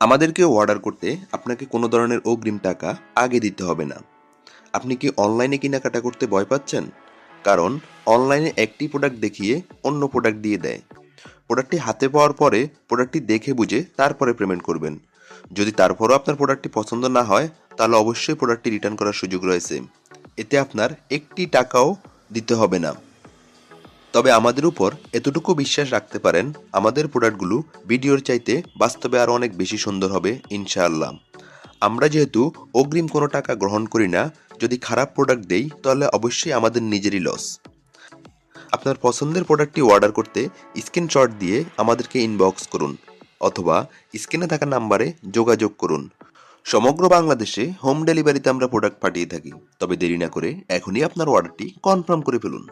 আমাদেরকে অর্ডার করতে আপনাকে কোনো ধরনের অগ্রিম টাকা আগে দিতে হবে না। আপনি কি অনলাইনে কেনাকাটা করতে ভয় পাচ্ছেন? কারণ অনলাইনে একটি প্রোডাক্ট দেখিয়ে অন্য প্রোডাক্ট দিয়ে দেয়। প্রোডাক্টটি হাতে পাওয়ার পরে প্রোডাক্টটি দেখে বুঝে তারপরে পেমেন্ট করবেন। যদি তারপরও আপনার প্রোডাক্টটি পছন্দ না হয়, তাহলে অবশ্যই প্রোডাক্টটি রিটার্ন করার সুযোগ রয়েছে। এতে আপনার একটি টাকাও দিতে হবে না। তবে আমাদের উপর এতটুকু বিশ্বাস রাখতে পারেন, আমাদের প্রোডাক্টগুলো ভিডিওর চাইতে বাস্তবে আরও অনেক বেশি সুন্দর হবে ইনশাআল্লাহ। আমরা যেহেতু অগ্রিম কোনো টাকা গ্রহণ করি না, যদি খারাপ প্রোডাক্ট দেই তাহলে অবশ্যই আমাদের নিজেরই লস। আপনার পছন্দের প্রোডাক্টটি অর্ডার করতে স্ক্রিনশট দিয়ে আমাদেরকে ইনবক্স করুন অথবা স্ক্রিনে থাকা নাম্বারে যোগাযোগ করুন। সমগ্র বাংলাদেশে হোম ডেলিভারিতে আমরা প্রোডাক্ট পাঠিয়ে থাকি। তবে দেরি না করে এখনই আপনার অর্ডারটি কনফার্ম করে ফেলুন।